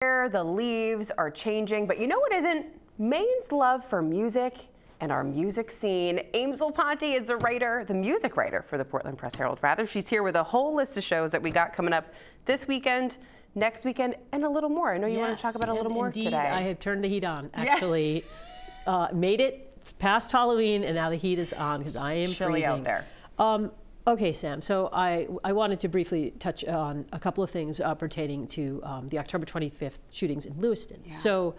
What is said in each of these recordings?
The leaves are changing, but you know what isn't? Maine's love for music and our music scene. Aimsel Ponti is the music writer for the Portland Press-Herald. She's here with a whole list of shows that we got coming up this weekend, next weekend, and a little more. I know you want to talk about a little more indeed, today. I have turned the heat on, actually. Made it past Halloween, and now the heat is on because I am chilly freezing. out there. Okay, Sam, so I wanted to briefly touch on a couple of things pertaining to the October 25th shootings in Lewiston. Yeah. So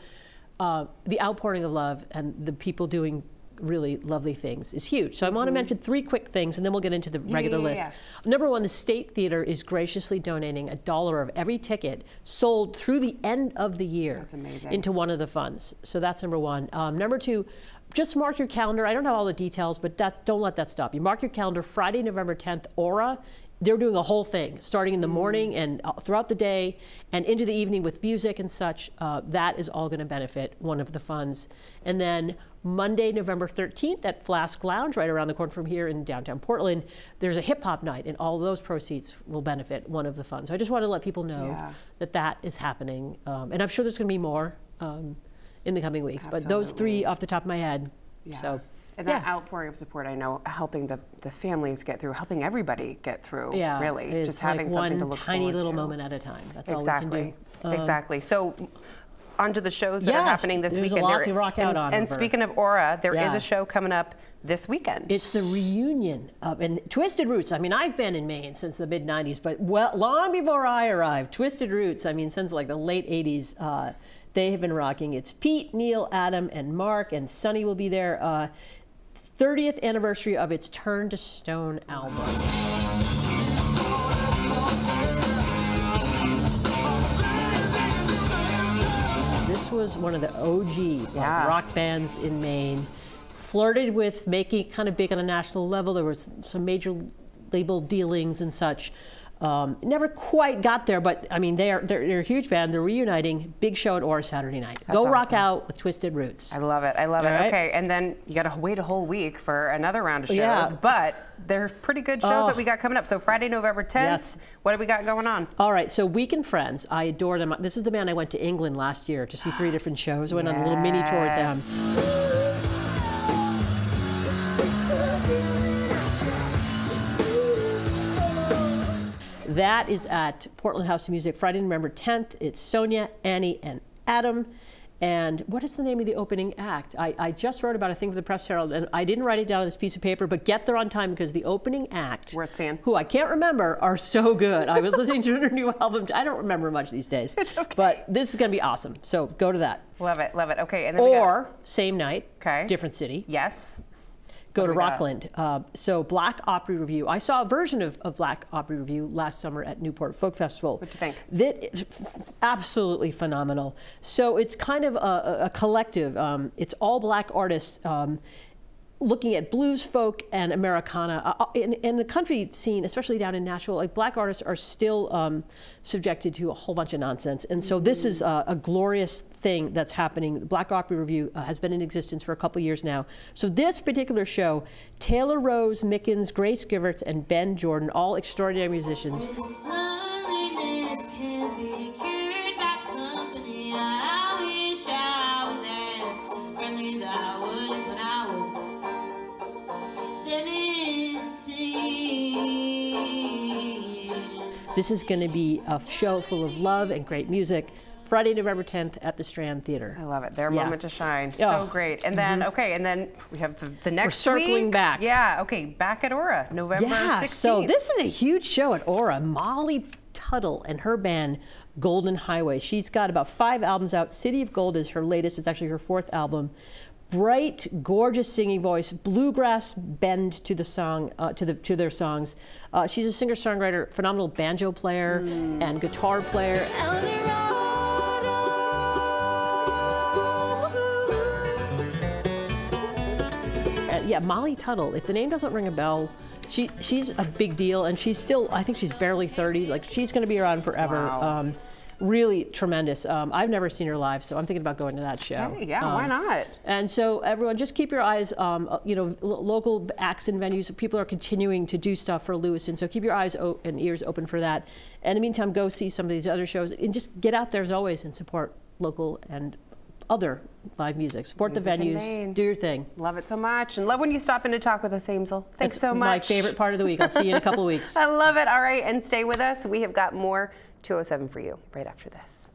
the outpouring of love and the people doing really lovely things is huge. So I want to mention three quick things, and then we'll get into the regular list. Number one, the State Theater is graciously donating $1 of every ticket sold through the end of the year into one of the funds. So that's number one. Number two, just mark your calendar. I don't have all the details, but don't let that stop you. Mark your calendar. Friday, November 10th, Aura. They're doing a whole thing, starting in the morning and throughout the day and into the evening with music and such. That is all going to benefit one of the funds. And then Monday, November 13th at Flask Lounge, right around the corner from here in downtown Portland, there's a hip hop night, and all of those proceeds will benefit one of the funds. So I just want to let people know that that is happening. And I'm sure there's going to be more in the coming weeks. But those three off the top of my head. So. And that outpouring of support, I know, helping the families get through, helping everybody get through, really. It's just having like something to one look tiny forward little to. moment at a time. That's all we can do. Exactly. So, onto the shows that are happening this weekend. There's a lot to rock out on. And speaking of Aura, there is a show coming up this weekend. It's the reunion of, and Twisted Roots. I mean, I've been in Maine since the mid-'90s, but long before I arrived, Twisted Roots, I mean, since like the late 80s, they have been rocking. It's Pete, Neil, Adam, and Mark, and Sonny will be there. 30th anniversary of its Turn to Stone album. This was one of the OG rock bands in Maine. Flirted with making it kind of big on a national level. There was some major label dealings and such. Never quite got there, but I mean, they're a huge band. They're reuniting. Big show at Aura Saturday night. Go rock out with Twisted Roots. I love it. I love it. Okay, and then you got to wait a whole week for another round of shows, but they're pretty good shows that we got coming up. So Friday, November 10th, what do we got going on? All right, so Week and Friends. I adore them. This is the band I went to England last year to see 3 different shows. I went on a little mini tour with them. That is at Portland House of Music, Friday, November 10th. It's Sonia, Annie, and Adam. And what is the name of the opening act? I just wrote about a thing for the Press-Herald, and I didn't write it down on this piece of paper, but get there on time because the opening act, who I can't remember, are so good. I was listening to their new album. I don't remember much these days. It's okay. But this is going to be awesome. So go to that. Love it, love it. Okay, and then same night, different city. Yes. Go to Rockland. So Black Opry Review. I saw a version of Black Opry Review last summer at Newport Folk Festival. What'd you think? That absolutely phenomenal. So it's kind of a collective. It's all black artists looking at blues, folk, and Americana. In the country scene, especially down in Nashville, like black artists are still subjected to a whole bunch of nonsense. And so this is a glorious thing that's happening. The Black Opry Review has been in existence for a couple years now. So this particular show, Taylor Rose Mickens, Grace Giverts, and Ben Jordan, all extraordinary musicians. This is going to be a show full of love and great music. Friday, November 10th at the Strand Theater. I love it. Their moment to shine. So great. And then, and then we have the next week. We're circling back. Yeah, okay, back at Aura, November 16th. So this is a huge show at Aura. Molly Tuttle and her band, Golden Highway. She's got about 5 albums out. City of Gold is her latest. It's actually her 4th album. Bright, gorgeous singing voice, bluegrass bend to the song, to their songs. She's a singer-songwriter, phenomenal banjo player and guitar player. Molly Tuttle. If the name doesn't ring a bell, she's a big deal, and she's still, I think she's barely 30. Like, she's going to be around forever. really tremendous. I've never seen her live, so I'm thinking about going to that show. Hey, yeah, why not? And so everyone, just keep your eyes, you know, local acts and venues. People are continuing to do stuff for Lewiston, so keep your eyes and ears open for that. And in the meantime, go see some of these other shows, and just get out there as always and support local and other live music. Support the venues, do your thing. Love it so much, and love when you stop in to talk with us, Aimsel. Thanks so much. My favorite part of the week. I'll see you in a couple weeks. I love it. All right, and stay with us. We have got more 207 for you right after this.